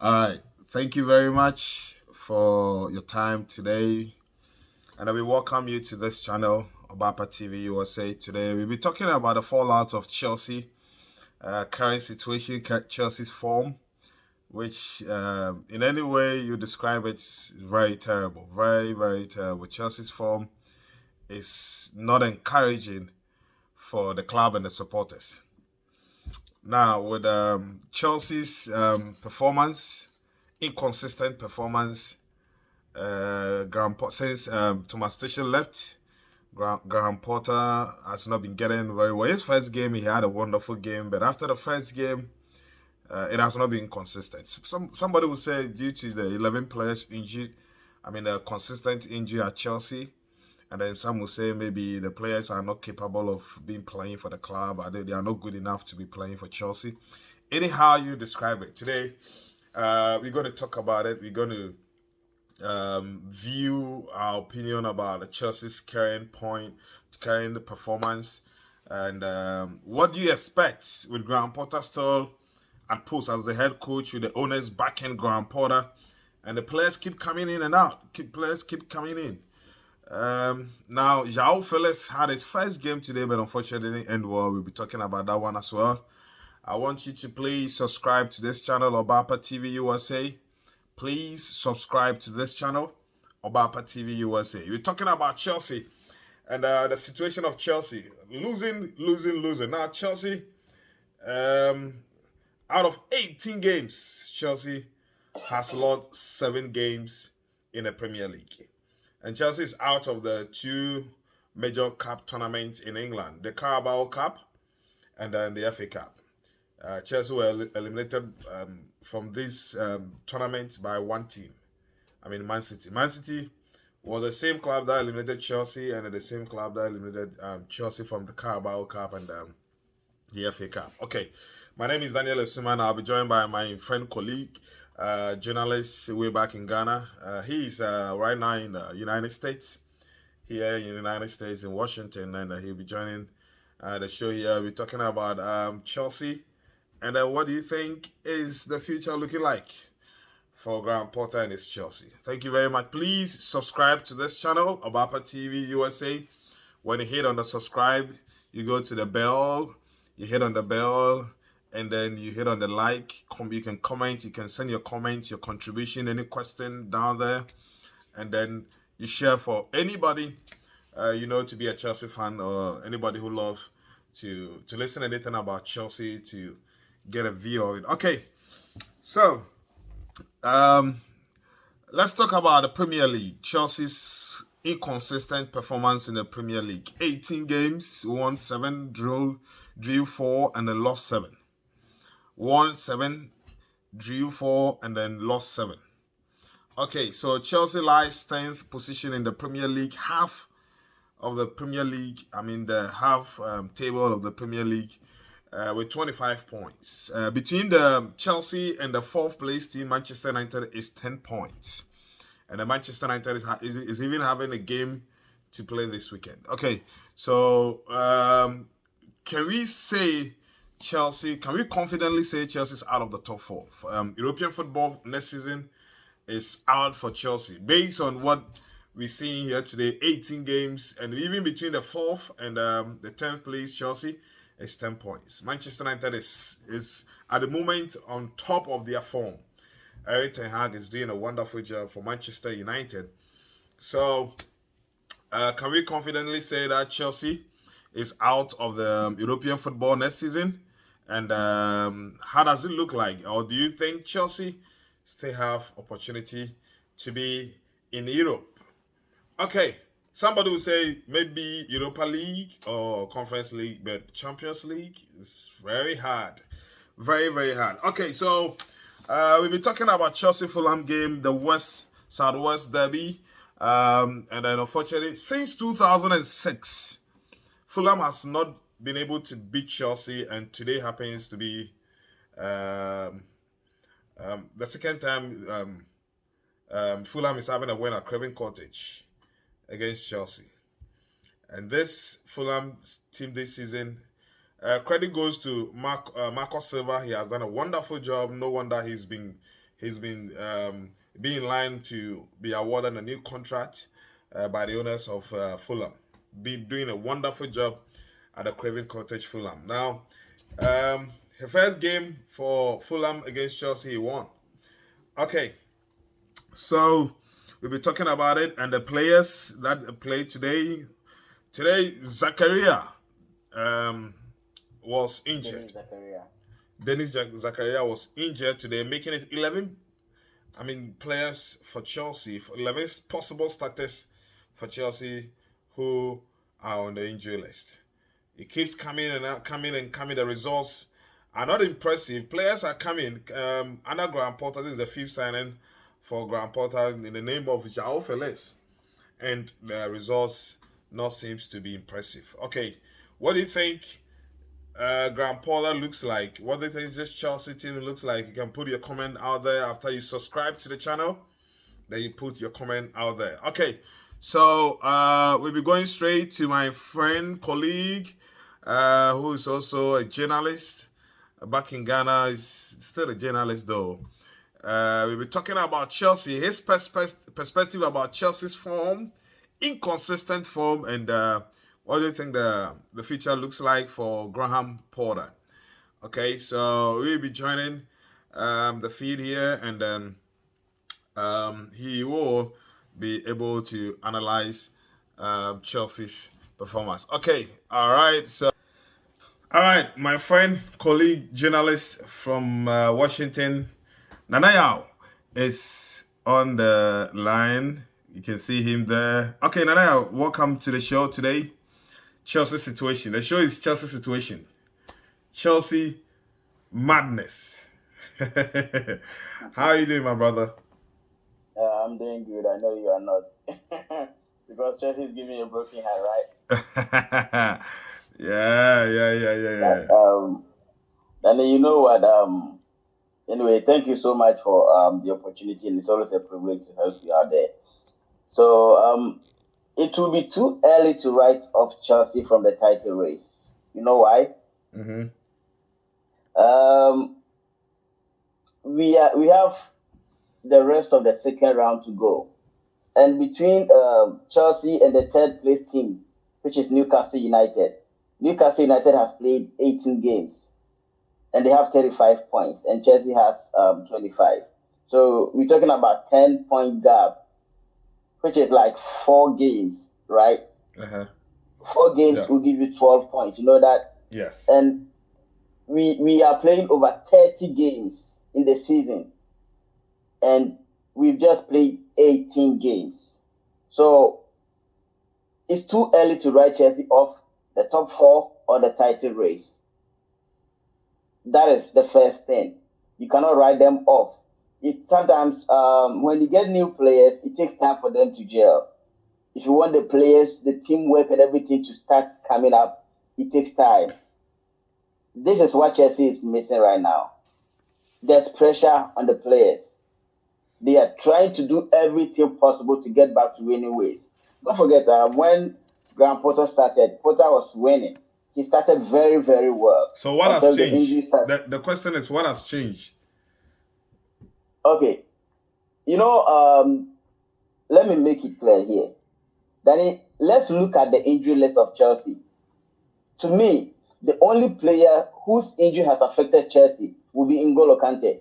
All right. Thank you very much for your time today. And we welcome you to this channel, Obapa TV USA. Today, we'll be talking about the fallout of Chelsea, current situation, Chelsea's form, which in any way you describe it's very terrible. Very, very terrible. Chelsea's form is not encouraging for the club and the supporters. Now, with Chelsea's performance, inconsistent performance, since Thomas Tuchel left, Graham Potter has not been getting very well. His first game, he had a wonderful game, but after the first game, it has not been consistent. Somebody would say due to the 11 players injured, a consistent injury at Chelsea, and then some will say maybe the players are not capable of being playing for the club, or they are not good enough to be playing for Chelsea. Anyhow you describe it. Today, we're going to talk about it. We're going to view our opinion about the Chelsea's current performance, and what do you expect with Graham Potter still at post as the head coach, with the owners backing Graham Potter, and the players keep coming in and out. Players keep coming in. Now, João Felix had his first game today, but unfortunately didn't end well. We'll be talking about that one as well. I want you to please subscribe to this channel, Obapa TV USA. Please subscribe to this channel, Obapa TV USA. We're talking about Chelsea and the situation of Chelsea. Losing. Now, Chelsea, out of 18 games, Chelsea has lost 7 games in the Premier League. And Chelsea is out of the 2 major cup tournaments in England, the Carabao Cup and then the FA Cup. Chelsea were eliminated from this tournament by one team. Man City. Man City was the same club that eliminated Chelsea and the same club that eliminated Chelsea from the Carabao Cup and the FA Cup. Okay, my name is Daniel Esuman. I'll be joined by my friend, colleague, journalist way back in Ghana. He's right now in the United States, here in the United States in Washington, and he'll be joining the show here. We're talking about Chelsea. And what do you think is the future looking like for Graham Potter and his Chelsea? Thank you very much. Please subscribe to this channel, Obapa TV USA. When you hit on the subscribe, you go to the bell, you hit on the bell, and then you hit on the like. You can comment, you can send your comments, your contribution, any question down there. And then you share for anybody, to be a Chelsea fan, or anybody who loves to listen anything about Chelsea, to get a view of it. Okay, so let's talk about the Premier League. Chelsea's inconsistent performance in the Premier League. 18 games, won 7, drew 4, and then lost 7. Won 7, drew 4, and then lost 7. Okay, so Chelsea lies 10th position in the Premier League, half of the Premier League. The half table of the Premier League. With 25 points. Between the Chelsea and the 4th place team, Manchester United, is 10 points. And the Manchester United is even having a game to play this weekend. Okay, so can we confidently say Chelsea's out of the top 4? European football next season is out for Chelsea. Based on what we're seeing here today, 18 games, and even between the 4th and the 10th place, Chelsea is 10 points. Manchester United is at the moment on top of their form. Erik ten Hag is doing a wonderful job for Manchester United. So, can we confidently say that Chelsea is out of the European football next season? And how does it look like? Or do you think Chelsea still have opportunity to be in Europe? Okay. Somebody will say maybe Europa League or Conference League, but Champions League is very hard. Very, very hard. Okay, so we'll be talking about Chelsea-Fulham game, the Southwest Derby. And then unfortunately, since 2006, Fulham has not been able to beat Chelsea, and today happens to be the second time Fulham is having a win at Craven Cottage against Chelsea. And this Fulham team this season, credit goes to Marco Silva. He has done a wonderful job. No wonder he's been he's been being in line to be awarded a new contract by the owners of Fulham. Been doing a wonderful job at the Craven Cottage, Fulham. Now, the first game for Fulham against Chelsea, he won. Okay, so we'll be talking about it and the players that played today. Today, Zakaria was injured. Dennis Zakaria was injured today, making it 11. Players for Chelsea, 11 possible starters for Chelsea who are on the injury list. It keeps coming and out, coming and coming. The results are not impressive. Players are coming. Under Graham Potter, this is the fifth signing for Graham Potter in the name of João Felix. And the results not seems to be impressive. Okay, what do you think Graham Potter looks like? What do you think this Chelsea team looks like? You can put your comment out there after you subscribe to the channel. Then you put your comment out there. Okay, so we'll be going straight to my friend, colleague, who is also a journalist back in Ghana. Is still a journalist though. We'll be talking about Chelsea, his perspective about Chelsea's form, inconsistent form, and what do you think the future looks like for Graham Potter? Okay, so we'll be joining the feed here, and then he will be able to analyze Chelsea's performance. Okay, all right, my friend, colleague, journalist from Washington, Nanayao is on the line. You can see him there. Okay, Nanayao, welcome to the show today. Chelsea situation. The show is Chelsea situation. Chelsea madness. How are you doing, my brother? I'm doing good. I know you are not. Because Chelsea is giving a broken heart, right? Yeah. And you know what? Anyway, thank you so much for the opportunity, and it's always a privilege to help you out there. So it will be too early to write off Chelsea from the title race. You know why? Mm-hmm. We have the rest of the second round to go, and between Chelsea and the third place team, which is Newcastle United, Newcastle United has played 18 games, and they have 35 points, and Chelsea has 25. So we're talking about 10-point gap, which is like 4 games, right? 4 games will give you 12 points. You know that? Yes. And we are playing over 30 games in the season, and we've just played 18 games. So it's too early to write Chelsea off the top 4 or the title race. That is the first thing. You cannot write them off. It sometimes when you get new players, it takes time for them to gel. If you want the players, the teamwork and everything to start coming up, it takes time. This is what Chelsea is missing right now. There's pressure on the players. They are trying to do everything possible to get back to winning ways. Don't forget, when Graham Potter started, Potter was winning. He started very, very well. So what has changed? The question is, what has changed? Okay. Let me make it clear here. Danny, let's look at the injury list of Chelsea. To me, the only player whose injury has affected Chelsea will be N'Golo Kante.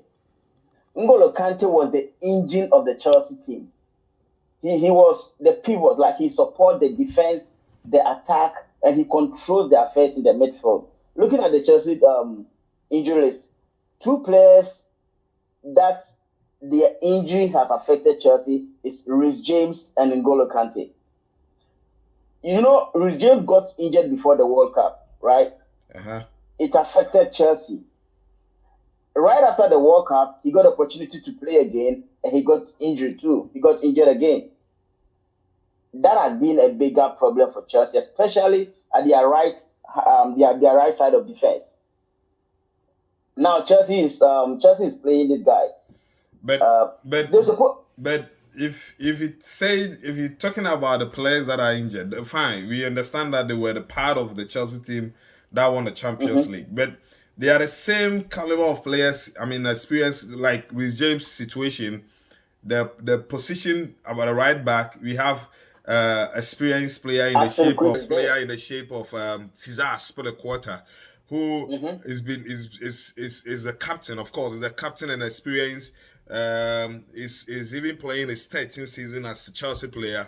N'Golo Kante was the engine of the Chelsea team. He was the pivot, like he supported the defense, the attack, and he controlled the affairs in the midfield. Looking at the Chelsea injury list, 2 players that their injury has affected Chelsea is Reece James and N'Golo Kante. You know, Reece James got injured before the World Cup, right? It affected Chelsea. Right after the World Cup, he got opportunity to play again, and he got injured too. He got injured again. That has been a bigger problem for Chelsea, especially at their right side of defense. Now Chelsea is playing this guy. But if you're talking about the players that are injured, fine, we understand that they were the part of the Chelsea team that won the Champions League. But they are the same caliber of players. I mean, experience like with James' situation, the position about a right back, we have experienced player in the shape of Cesar Azpilicueta, who is been is the captain, of course, is the captain and experience. Is even playing his 13th season as a Chelsea player.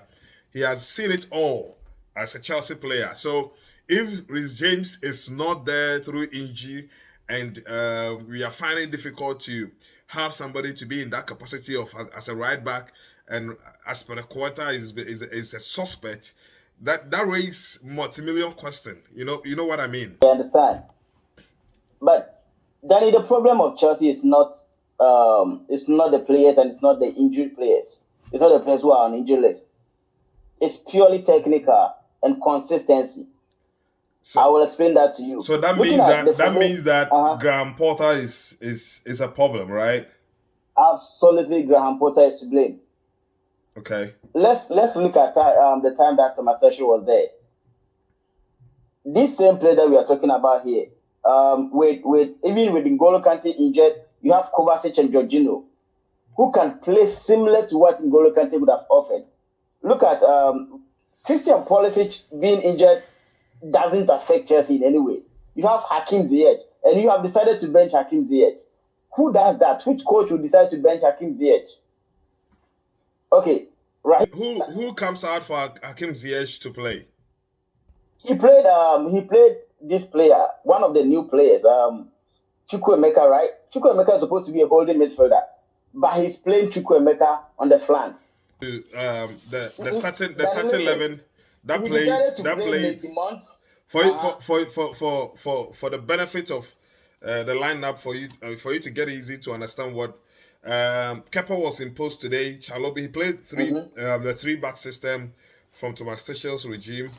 He has seen it all as a Chelsea player. So if Rhys James is not there through injury, and we are finding it difficult to have somebody to be in that capacity of as a right back, and as per the quarter is a suspect, that raises multi-million question. You know what I mean? I understand. But Danny, the problem of Chelsea is not it's not the players and it's not the injured players. It's not the players who are on injury list. It's purely technical and consistency. So, I will explain that to you. So that means that Graham Potter is a problem, right? Absolutely, Graham Potter is to blame. Okay. Let's look at the time that Thomas Tuchel was there. This same player that we are talking about here, with even with N'Golo Kante injured, you have Kovacic and Jorginho, who can play similar to what N'Golo Kante would have offered. Look at Christian Pulisic being injured doesn't affect Chelsea in any way. You have Hakim Ziyech, and you have decided to bench Hakim Ziyech. Who does that? Which coach would decide to bench Hakim Ziyech? Okay, right. Who comes out for Hakim Ziyech to play? He played this player, one of the new players, Chukwuemeka, right? Chukwuemeka is supposed to be a holding midfielder, but he's playing Chukwuemeka on the flanks. The starting 11 that played for the benefit of the lineup for you to get easy to understand what Kepa was imposed today. Chalobah, he played the 3-back system from Thomas Tuchel's regime.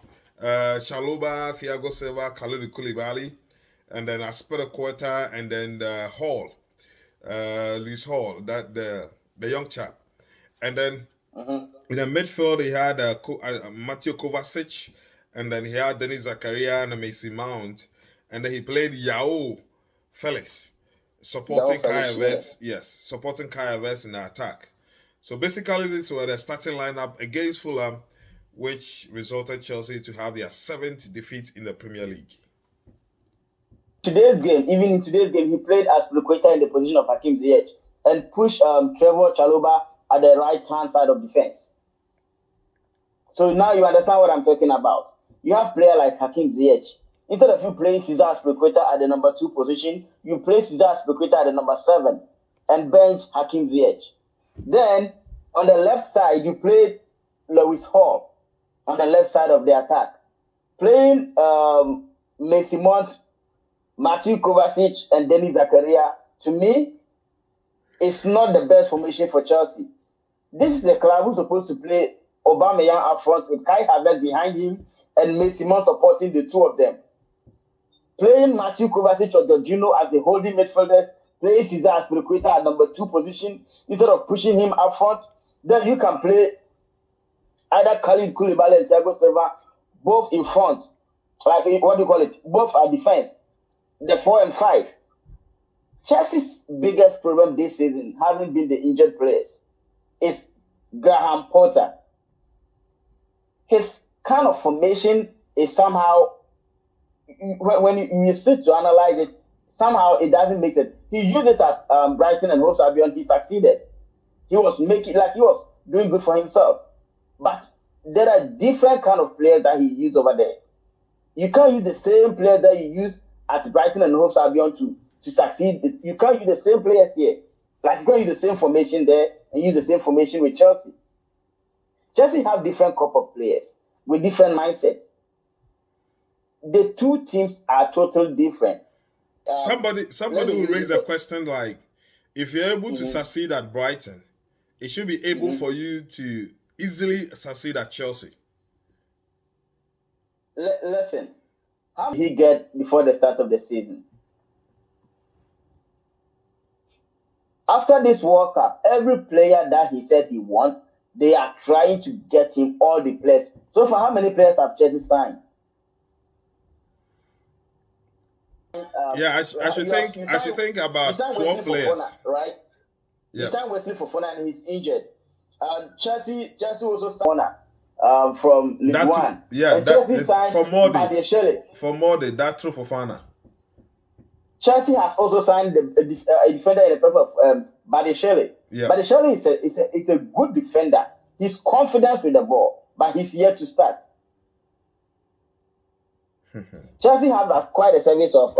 Chalobah, Thiago Silva, Kalidou Koulibaly, and then Azpilicueta, and then Hall, Lewis Hall, that the young chap, and then in the midfield he had Mateo Kovacic, and then he had Denis Zakaria and Mason Mount, and then he played João Felix, supporting Kai Havertz. Yes, supporting Kai Havertz in the attack. So basically, these were the starting lineup against Fulham, which resulted Chelsea to have their 7th defeat in the Premier League. Even in today's game, he played as Azpilicueta in the position of Hakim Ziyech and pushed Trevor Chalobah at the right-hand side of defense. So now you understand what I'm talking about. You have player like Hakim Ziyech. Instead of you playing Cesar Azpilicueta at the number 2 position, you play Cesar Azpilicueta at the number 7 and bench Hakim Ziyech. Then on the left side, you play Lewis Hall on the left side of the attack, playing Mason Mount, Matthew Kovacic, and Denis Zakaria. To me, it's not the best formation for Chelsea. This is a club who's supposed to play Aubameyang up front with Kai Havertz behind him and Mason Mount supporting the two of them. Playing Matthew Kovacic or Jorginho as the holding midfielders, playing Cesar Azpilicueta at number 2 position instead of pushing him up front. Then you can play either Kalidou Koulibaly and Thiago Silva both in front, like what do you call it? Both are defense, the 4 and 5. Chelsea's biggest problem this season hasn't been the injured players. It's Graham Potter. His kind of formation is somehow, when you sit to analyze it, somehow it doesn't make sense. He used it at Brighton and Hove Albion. He succeeded. He was doing good for himself. But there are different kind of players that he used over there. You can't use the same player that you use at Brighton and Hove Albion to succeed. You can't use the same players here. Like you can't use the same formation there and use the same formation with Chelsea. Chelsea have different crop of players with different mindsets. The two teams are totally different. Somebody will raise a question like, if you're able to succeed at Brighton, it should be able for you to easily succeed at Chelsea. Listen, how did he get before the start of the season? After this World Cup, every player that he said he wants, they are trying to get him all the players. So far, how many players have Chelsea signed? Yeah, I should think. I should think you about signed Wesley 12 Fofana, players. right? You Yeah, signed Wesley Fofana and he's injured. Chelsea also signed from League that too. One, Yeah, and that Chelsea it's signed for Modi. Badiashile. For Modi, that true for Fana. Chelsea has also signed a defender in the person of Badiashile. Yeah. Badiashile is a good defender. He's confident with the ball, but he's yet to start. Chelsea have quite a service of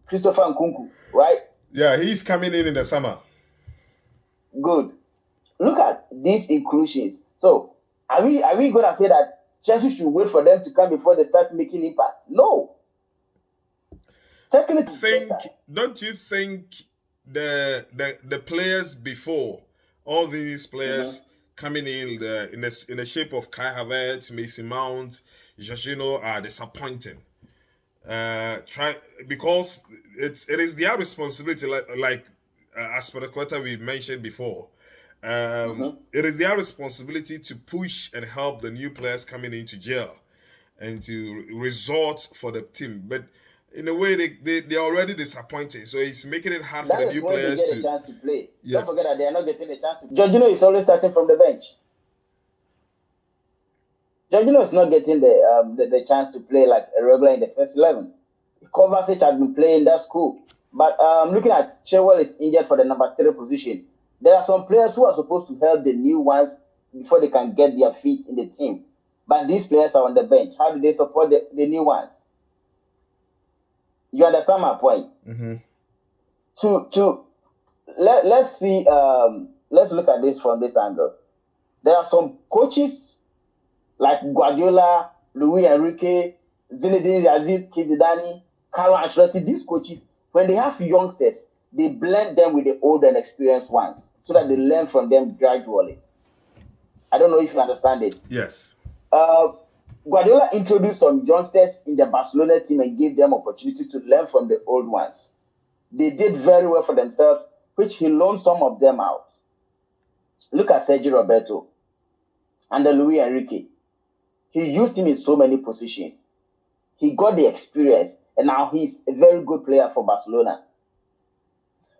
Christopher Nkunku, right? Yeah, he's coming in the summer. Good. Look at these inclusions. So, are we going to say that Chelsea should wait for them to come before they start making impact? No. Don't you think the players before, all these players coming in the shape of Kai Havertz, Mason Mount, Jorginho are disappointing? Because it is their responsibility, like as per the quota we mentioned before. It is their responsibility to push and help the new players coming into jail and to resort for the team. But in a way, they're already disappointed. So it's making it hard for the new players to get a chance to play. Yeah. Don't forget that they are not getting a chance to. Jorginho is always starting from the bench. Jorginho is not getting the chance to play like a regular in the first 11. Kovacic has been playing, that's cool. But looking at Chilwell is injured for the number 3 position. There are some players who are supposed to help the new ones before they can get their feet in the team. But these players are on the bench. How do they support the new ones? You understand my point? Let's see. Let's look at this from this angle. There are some coaches like Guardiola, Luis Enrique, Zinedine Zidane, Carlo Ancelotti. These coaches, when they have youngsters, they blend them with the old and experienced ones so that they learn from them gradually. I don't know if you understand this. Yes. Guardiola introduced some youngsters in the Barcelona team and gave them opportunity to learn from the old ones. They did very well for themselves, which he loaned some of them out. Look at Sergio Roberto and the Luis Enrique. He used him in so many positions. He got the experience, and now he's a very good player for Barcelona.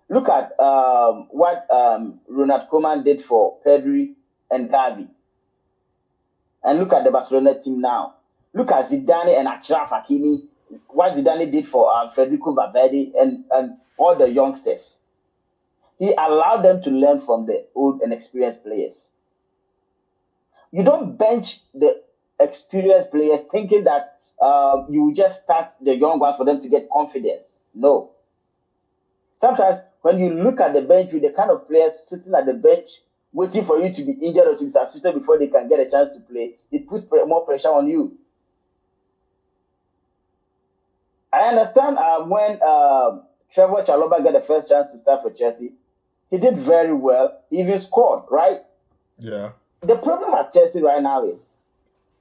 Look at what Ronald Koeman did for Pedri and Gavi. And look at the Barcelona team now. Look at Zidane and Achraf Hakimi, what Zidane did for Federico Valverde and all the youngsters. He allowed them to learn from the old and experienced players. You don't bench the experienced players thinking that you will just start the young ones for them to get confidence. No. Sometimes when you look at the bench with the kind of players sitting at the bench waiting for you to be injured or to be substituted before they can get a chance to play, it puts more pressure on you. I understand when Trevor Chalobah got the first chance to start for Chelsea, he did very well. He even scored, right? Yeah. The problem at Chelsea right now is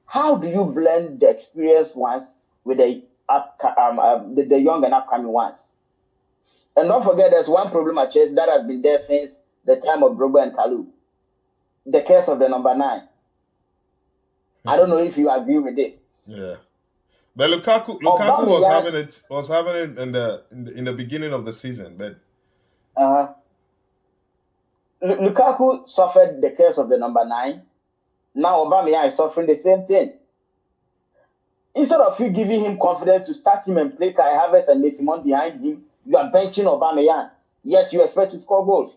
how do you blend the experienced ones with the young and upcoming ones? And don't forget, there's one problem at Chelsea that has been there since the time of Drogba and Kalou. The case of the number 9. I don't know if you agree with this. Yeah. But Lukaku was having it in the beginning of the season, but Lukaku suffered the curse of the number 9. Now Aubameyang is suffering the same thing. Instead of you giving him confidence to start him and play Kai Havertz and Mason Mount behind him, you are benching Aubameyang. Yet you expect to score goals.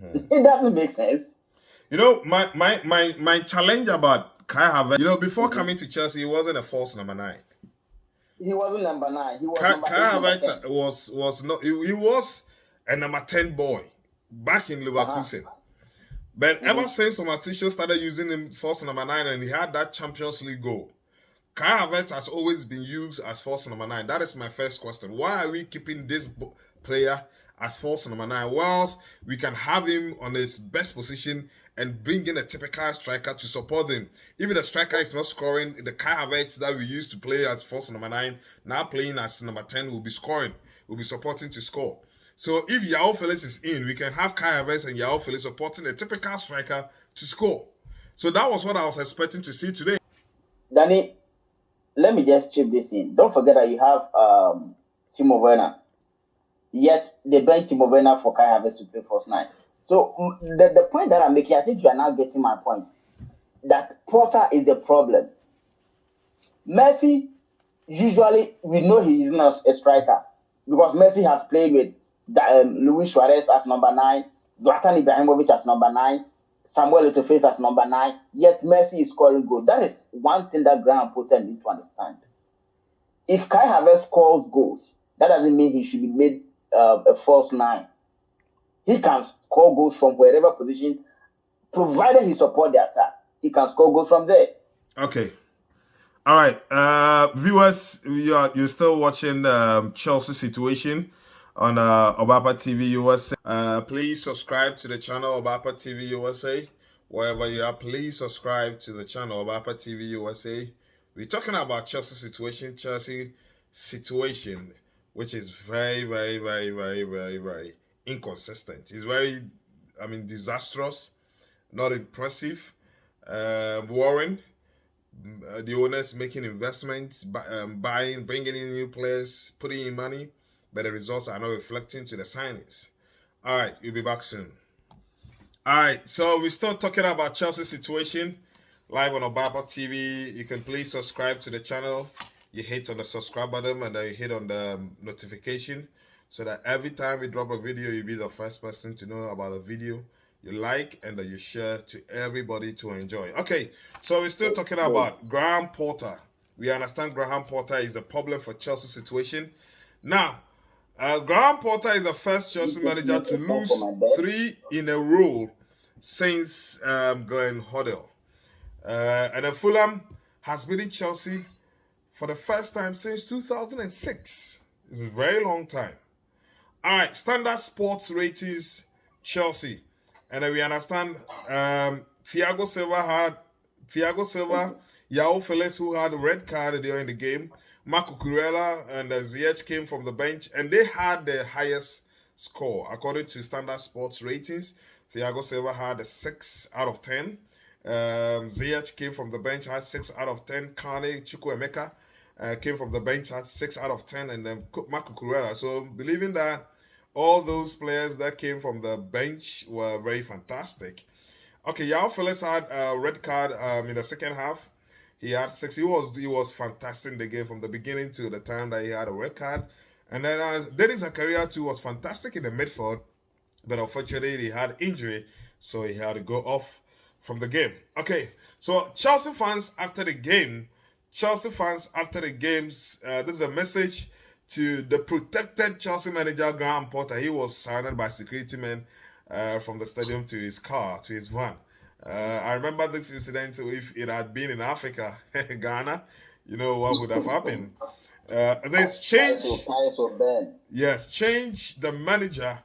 It doesn't make sense. You know, my challenge about Kai Havertz, before coming to Chelsea, he wasn't a false number 9. He wasn't number 9. He was Kai Havertz was not. He was a number 10 boy back in Leverkusen. But ever since Tomatisho started using him false number 9 and he had that Champions League goal, Kai Havertz has always been used as false number 9. That is my first question. Why are we keeping this player as false number 9 whilst we can have him on his best position and bring in a typical striker to support him? If the striker is not scoring, the Kai Havertz that we used to play as false number 9, now playing as number 10, will be scoring, will be supporting to score. So if João Felix is in, we can have Kai Havertz and João Felix supporting a typical striker to score. So that was what I was expecting to see today. Danny, let me just chip this in. Don't forget that you have Timo Werner. Yet they bench Timo Werner for Kai Havertz to play first nine. So the point that I'm making, I think you are now getting my point. That Porter is the problem. Messi, usually we know he is not a striker because Messi has played with Luis Suarez as number 9, Zlatan Ibrahimovic as number 9, Samuel Eto'o as number 9. Yet Messi is scoring goals. That is one thing that Graham Potter needs to understand. If Kai Havertz scores goals, that doesn't mean he should be made a false 9. He can score goals from wherever position, provided he support the attack. He can score goals from there. Okay. All right. Viewers, you're still watching Chelsea situation on Obapa TV USA. Please subscribe to the channel Obapa TV USA. Wherever you are, please subscribe to the channel Obapa TV USA. We're talking about Chelsea situation, which is very, very, very, very, very, very inconsistent. It's very, disastrous, not impressive, worrying. The owners making investments, buying, bringing in new players, putting in money, but the results are not reflecting to the signings. All right, we'll be back soon. All right, so we're still talking about Chelsea situation live on Obapa TV. You can please subscribe to the channel. You hit on the subscribe button and then you hit on the notification so that every time we drop a video, you'll be the first person to know about the video. You like and then you share to everybody to enjoy. Okay, so we're still talking about Graham Potter. We understand Graham Potter is the problem for Chelsea situation. Now, Graham Potter is the first Chelsea manager to lose 3 in a row since Glenn Hoddle. And then Fulham has beaten Chelsea for the first time since 2006. It's a very long time. All right, Standard Sports ratings Chelsea. And then we understand Thiago Silva, João Felix, who had a red card during the game. Marco Cucurella and Ziyech came from the bench, and they had the highest score. According to Standard Sports ratings, Thiago Silva had a 6 out of 10. Ziyech came from the bench, had 6 out of 10. Kane Chukwuemeka came from the bench, had 6 out of 10. And then Marco Cucurella. So believing that all those players that came from the bench were very fantastic. Okay, João Felix had a red card in the second half. He had 6. He was fantastic in the game from the beginning to the time that he had a red card. And then Denis Zakaria too was fantastic in the midfield, but unfortunately he had injury, so he had to go off from the game. Okay, so Chelsea fans after the games, this is a message to the protected Chelsea manager Graham Potter. He was surrounded by security men from the stadium to his car, to his van. I remember this incident. If it had been in Africa, Ghana, you know what would have happened. There's change. Yes, change the manager.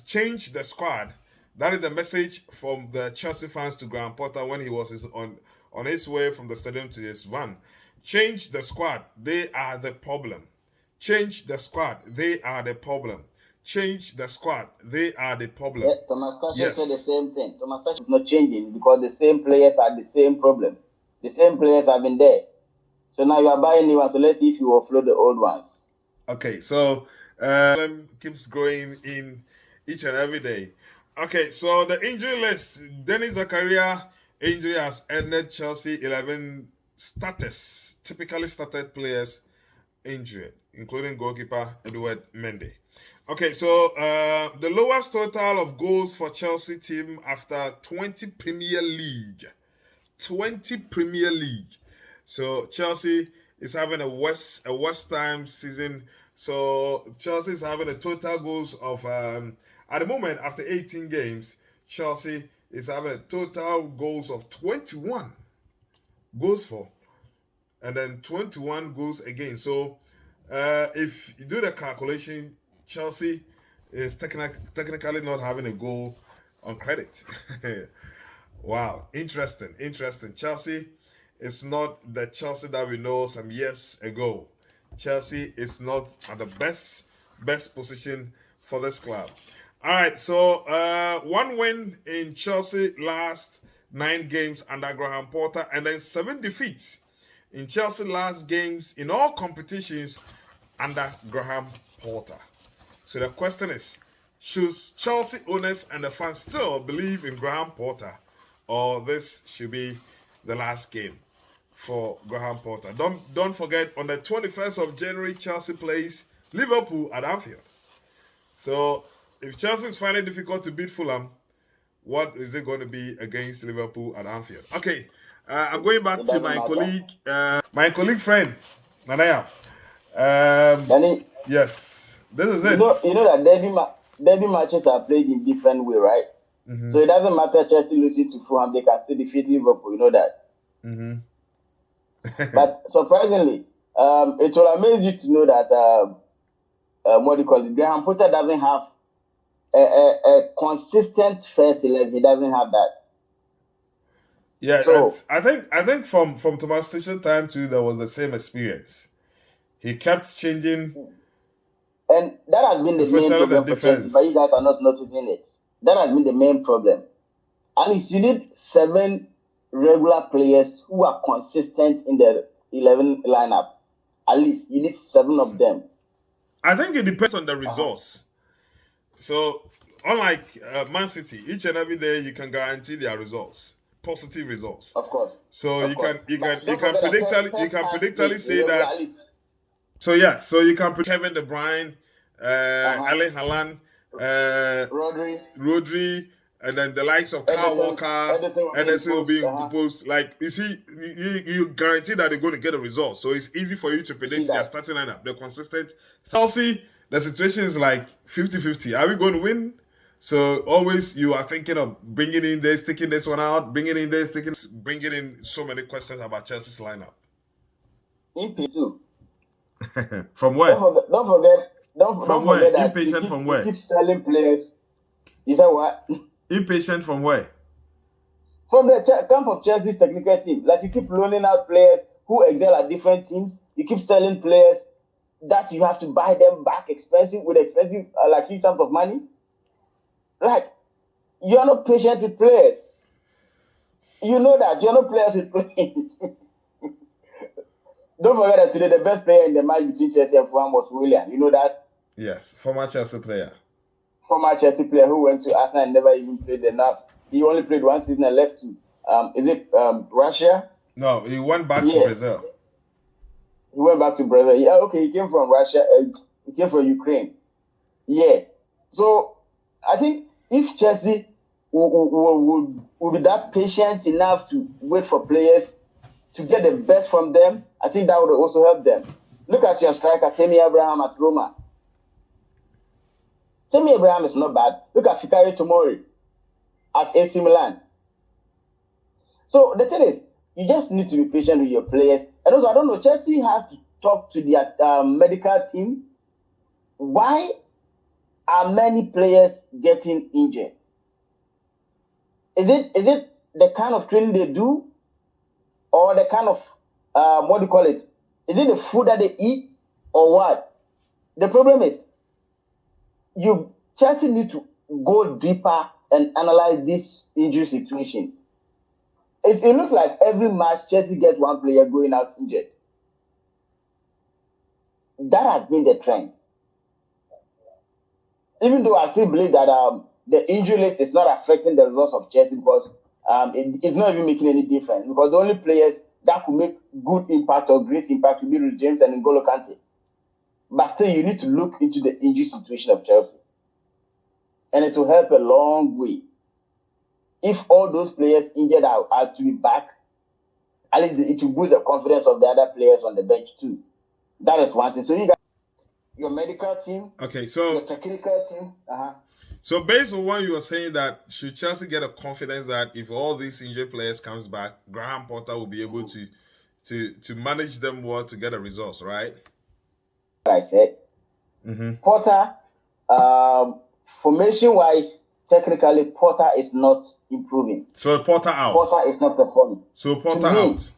Change the squad. That is the message from the Chelsea fans to Graham Potter when he was on his way from the stadium to his van. Change the squad. They are the problem. Change the squad. They are the problem. Change the squad. They are the problem. Yeah, Thomas Tuchel said the same thing. Thomas Tuchel is not changing because the same players are the same problem. The same players have been there. So now you are buying new ones. So let's see if you offload the old ones. Okay, so keeps growing in each and every day. Okay, so the injury list. Denis Zakaria injury has ended Chelsea 11 typically started players injured, including goalkeeper Edouard Mendy. Okay, so the lowest total of goals for Chelsea team after 20 Premier League. 20 Premier League. So Chelsea is having a worst time season. So Chelsea is having a total goals of at the moment after 18 games, Chelsea is having a total goals of 21 goals for, and then 21 goals again. So if you do the calculation, Chelsea is technically not having a goal on credit. Wow, interesting. Chelsea is not the Chelsea that we know some years ago. Chelsea is not at the best position for this club. All right, so one win in Chelsea last 9 games under Graham Potter, and then 7 defeats in Chelsea last games in all competitions under Graham Potter. So the question is, should Chelsea owners and the fans still believe in Graham Potter, or this should be the last game for Graham Potter? Don't forget, on the 21st of January, Chelsea plays Liverpool at Anfield. So if Chelsea is finding it difficult to beat Fulham, what is it going to be against Liverpool at Anfield? Okay, I'm going back to my colleague friend, Nanaya. Danny, Yes, this is it. you know that derby matches are played in different way, right? So it doesn't matter Chelsea losing to Fulham, they can still defeat Liverpool. You know that. But surprisingly, it will amaze you to know that what do you call it? Graham Potter doesn't have a consistent first 11. He doesn't have that. Yeah, So I think from Thomas Tuchel time too, there was the same experience. He kept changing, and that has been the main especially the problem for Chelsea, defense. but you guys are not noticing it. That has been the main problem. At least you need 7 regular players who are consistent in the 11 lineup. At least you need 7 of them. I think it depends on the resource. So unlike Man City, each and every day you can guarantee their results, positive results. Of course. So Of you course. can But don't forget that predictably say Pep that. at least So yeah, so you can predict Kevin De Bruyne, Erling Haaland, Rodri, and then the likes of Kyle Walker, Ederson will be imposed. Like you see, you guarantee that they're going to get a result. So it's easy for you to predict their starting lineup. They're consistent. Chelsea, the situation is like 50-50. Are we going to win? So always you are thinking of bringing in this, taking this one out, bringing in this, bringing in so many questions about Chelsea's lineup. Impatient. From where? Don't forget that Impatient from where? You keep selling players. You said what? Impatient from where? From the camp of Chelsea's technical team. Like you keep loaning out players who excel at different teams. You keep selling players that you have to buy them back with expensive like huge sums of money. Like you are not patient with players. You know that you're not players with players. Don't forget that today the best player in the match between Chelsea and Fulham was Willian. You know that? Yes, former Chelsea player. Former Chelsea player who went to Arsenal and never even played enough. He only played one season and left to Russia? No, he went back to Brazil. He went back to Brazil. Yeah, okay, he came from Russia. He came from Ukraine. Yeah. So I think if Chelsea would be that patient enough to wait for players to get the best from them, I think that would also help them. Look at your striker, Tammy Abraham at Roma. Tammy Abraham is not bad. Look at Fikayo Tomori at AC Milan. So the thing is, you just need to be patient with your players. And also, I don't know, Chelsea has to talk to their medical team. Why are many players getting injured? Is it the kind of training they do, or the kind of what do you call it? Is it the food that they eat, or what? The problem is, Chelsea need to go deeper and analyze this injury situation. It looks like every match Chelsea gets one player going out injured. That has been the trend. Even though I still believe that the injury list is not affecting the results of Chelsea because it's not even making any difference, because the only players that could make good impact or great impact will be Reece James and N'Golo Kante. But still, you need to look into the injury situation of Chelsea. And it will help a long way. If all those players injured are to be back, at least it will boost the confidence of the other players on the bench too. That is one thing. So you got your medical team, your technical team. So based on what you were saying, that should Chelsea get a confidence that if all these injured players comes back, Graham Potter will be able to manage them well to get a results, right? I said. Potter, formation-wise, technically, Potter is not improving. So Potter out. Potter is not performing. So Potter out.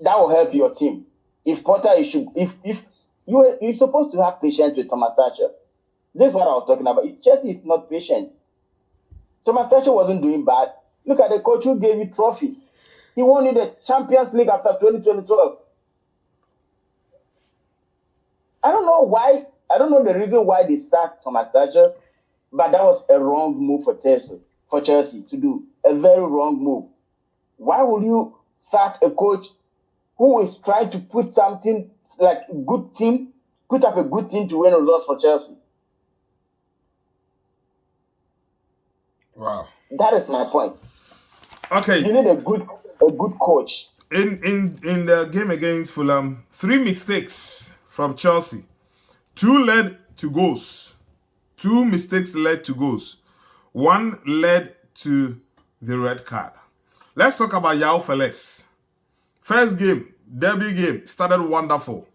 That will help your team. If Potter is if you're supposed to have patience with Thomas Tuchel. This is what I was talking about. Chelsea is not patient. Thomas Tuchel wasn't doing bad. Look at the coach who gave you trophies. He won in the Champions League after 2012. I don't know why. I don't know the reason why they sacked Thomas Tuchel, but that was a wrong move for Chelsea. For Chelsea to do a very wrong move. Why would you sack a coach who is trying to put something like a good team, put up a good team to win results for Chelsea? Wow. That is my point. Okay. You need a good coach. In the game against Fulham, 3 mistakes from Chelsea. 2 led to goals. 2 mistakes led to goals. 1 led to the red card. Let's talk about João Felix. First game, derby game, started wonderful.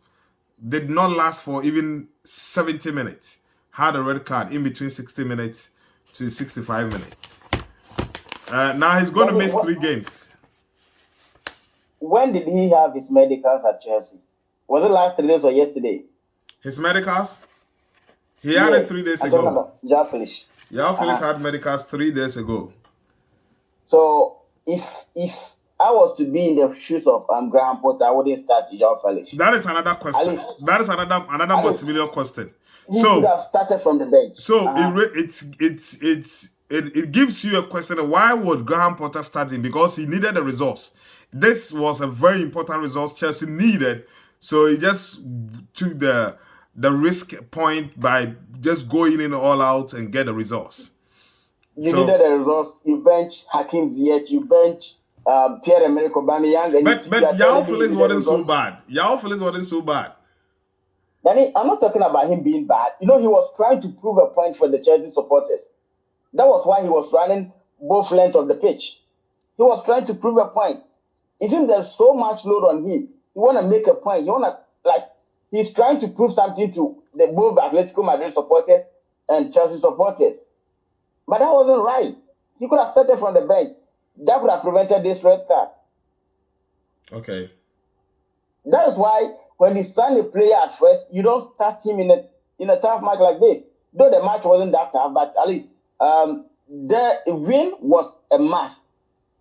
Did not last for even 70 minutes. Had a red card in between 60 minutes to 65 minutes. Now he's going to miss 3 games. When did he have his medicals at Chelsea? Was it last 3 days or yesterday? His medicals? He had it 3 days ago. João Felix. João Felix had medicals 3 days ago. So if I was to be in the shoes of Graham Potter, I wouldn't start João Felix. That is another question. That is another multi-million question. He could have started from the bench. So it gives you a question of why would Graham Potter start him? Because he needed a resource. This was a very important resource Chelsea needed. So he just took the risk point by just going in all out and get a resource. You needed a resource. You bench Hakim Ziyech. You bench Pierre-Emerick Aubameyang. But João Felix wasn't so bad. João Felix wasn't so bad. Danny, I'm not talking about him being bad. You know, he was trying to prove a point for the Chelsea supporters. That was why he was running both lengths of the pitch. He was trying to prove a point. It seems there's so much load on him. He want to make a point. He's trying to prove something to the both Atletico Madrid supporters and Chelsea supporters. But that wasn't right. He could have started from the bench. That would have prevented this red card. Okay. That is why when you sign a player at first, you don't start him in a tough match like this. Though the match wasn't that tough, but at least the win was a must.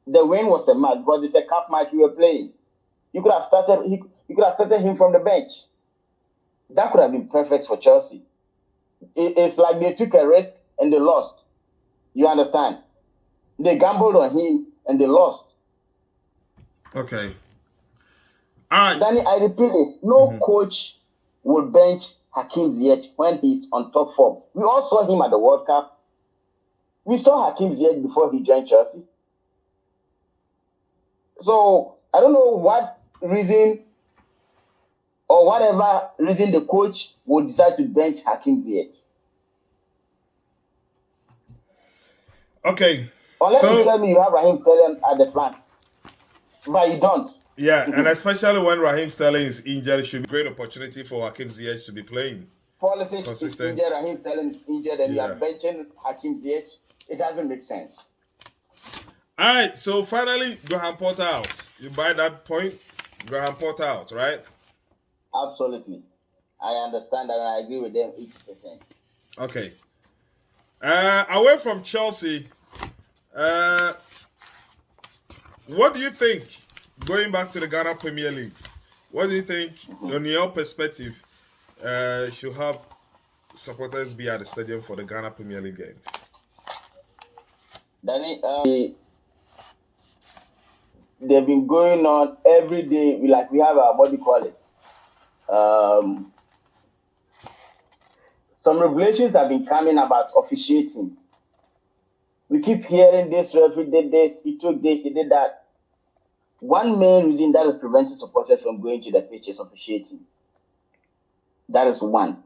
The win was a must because it's a cup match we were playing. You could have started. You could have started him from the bench. That could have been perfect for Chelsea. It's like they took a risk and they lost. You understand? They gambled on him and they lost. Okay. All right. Danny, I repeat this. No coach will bench Hakim Ziyech when he's on top form. We all saw him at the World Cup. We saw Hakim Ziyech before he joined Chelsea. So, I don't know what reason or whatever reason the coach will decide to bench Hakim Ziyech. Okay. Unless you tell me you have Raheem Sterling at the flanks. But you don't. Yeah, and especially when Raheem Sterling is injured, it should be a great opportunity for Hakim Ziyech to be playing. Pulisic is injured, Raheem Sterling is injured, and you are benching Hakim Ziyech. It doesn't make sense. All right, so finally, Graham Potter out. You buy that point? Graham Potter out, right? Absolutely. I understand and I agree with them 80%. Okay. Away from Chelsea, what do you think, going back to the Ghana Premier League, what do you think, on your perspective, should have supporters be at the stadium for the Ghana Premier League games? Danny, they've been going on every day. We have our, what do you call it? Some revelations have been coming about officiating. We keep hearing this referee did this, he took this, he did that. One main reason that is preventing supporters from going to the pitch is officiating. That is one.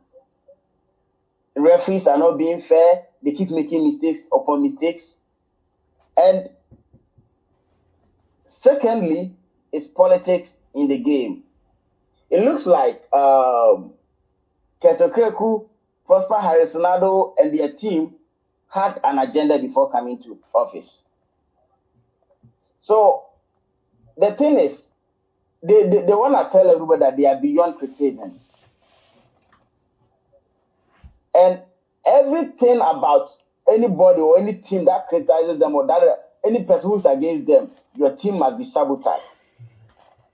Referees are not being fair. They keep making mistakes upon mistakes. And secondly, is politics in the game. It looks like Kento Kreku, Prosper Harrisonado, and their team had an agenda before coming to office. So the thing is, they want to tell everybody that they are beyond criticisms. And everything about anybody or any team that criticizes them or that any person who's against them, your team must be sabotaged.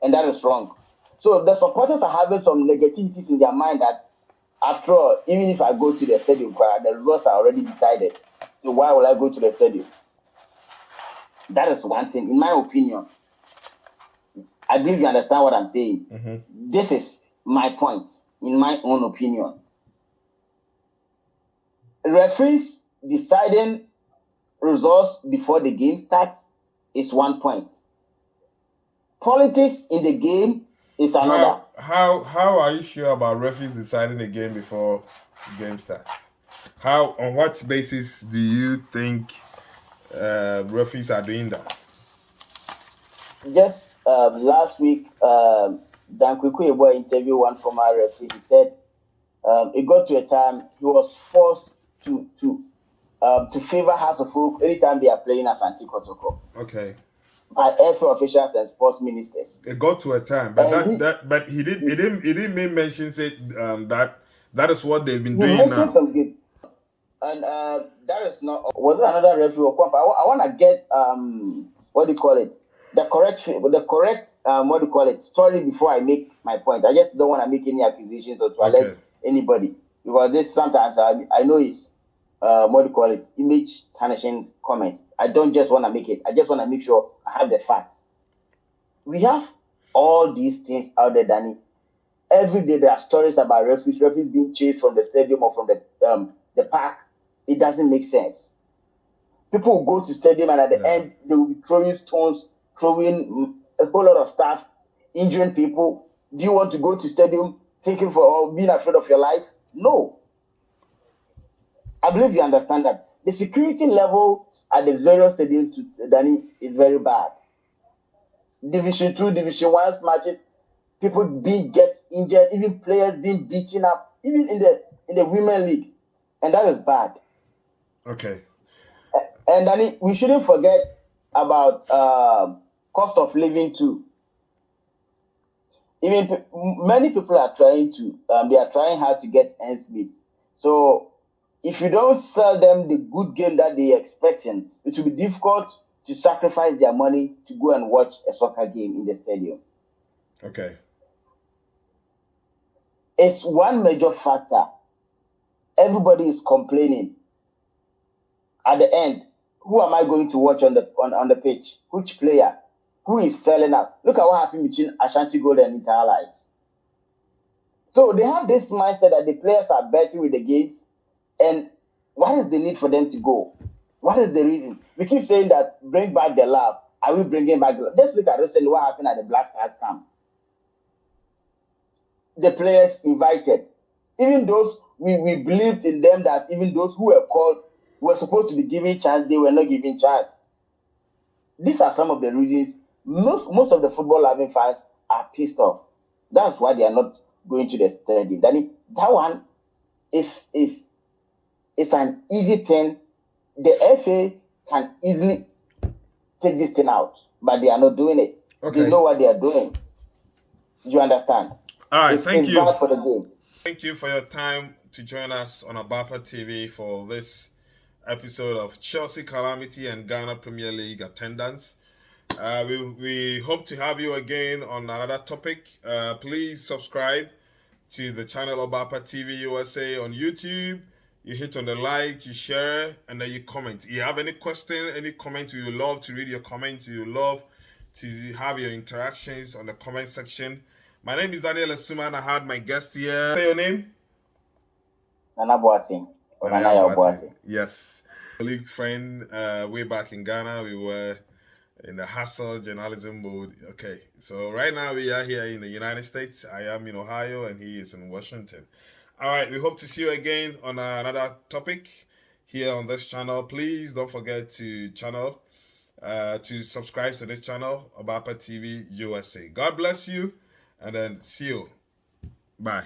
And that is wrong. So the supporters are having some negativities in their mind that, after all, even if I go to the stadium, the results are already decided. So why will I go to the stadium? That is one thing, in my opinion. I believe you understand what I'm saying. This is my point, in my own opinion. Referees deciding results before the game starts is one point. Politics in the game is another. How are you sure about referees deciding the game before the game starts? On what basis do you think referees are doing that? Just last week, Dan Kwekwe interviewed one former referee. He said it got to a time he was forced to favor House of Folk anytime they are playing Asante Kotoko. Okay. By airfare officials and sports ministers. It got to a time, but he didn't mention that is what they've been doing now. Some good. And that is not. Was it another referee or Kwampa? I want to get what do you call it? The correct what do you call it? Story before I make my point. I just don't want to make any accusations or to alert anybody, because this sometimes I know it's what do you call it? Image tarnishing comments. I don't just want to make it. I just want to make sure I have the facts. We have all these things out there, Danny. Every day there are stories about referees being chased from the stadium or from the park. It doesn't make sense. People will go to stadium and at the end they will be throwing stones, throwing a whole lot of stuff, injuring people. Do you want to go to stadium thinking or being afraid of your life? No. I believe you understand that. The security level at the various stadiums, Danny, is very bad. Division 2, Division 1 matches, people get injured, even players being beaten up, even in the women league, and that is bad. Okay. And Danny, we shouldn't forget about cost of living too. Even many people are trying hard to get ends meet. So if you don't sell them the good game that they're expecting, it will be difficult to sacrifice their money to go and watch a soccer game in the stadium. Okay. It's one major factor. Everybody is complaining. At the end, who am I going to watch on the pitch? Which player? Who is selling out? Look at what happened between Ashanti Gold and Inter Allies. So they have this mindset that the players are betting with the games. And what is the need for them to go? What is the reason? We keep saying that bring back the love. Are we bringing back the love? Just look at recently what happened at the Black Stars camp. The players invited, even those we believed in them, that even those who were called were supposed to be given chance, they were not given chance. These are some of the reasons most of the football loving fans are pissed off. That's why they are not going to the stadium. That one is an easy thing. The FA can easily take this thing out, but they are not doing it. Okay. They know what they are doing. You understand? All right, thank you. It's bad for the game. Thank you for your time to join us on Abapa TV for this episode of Chelsea Calamity and Ghana Premier League attendance. We hope to have you again on another topic. Please subscribe to the channel Abapa TV USA on YouTube. You hit on the like, you share, and then you comment. If you have any question, any comment, we would love to read your comments. We would love to have your interactions on the comment section. My name is Daniel Asuma, and I had my guest here. Say your name? Nana Boateng. Yes. Colleague, friend, way back in Ghana, we were in the hustle journalism mode. Okay, so right now we are here in the United States. I am in Ohio, and he is in Washington. All right, we hope to see you again on another topic here on this channel. Please don't forget to subscribe to this channel, Abapa TV USA. God bless you, and then see you. Bye.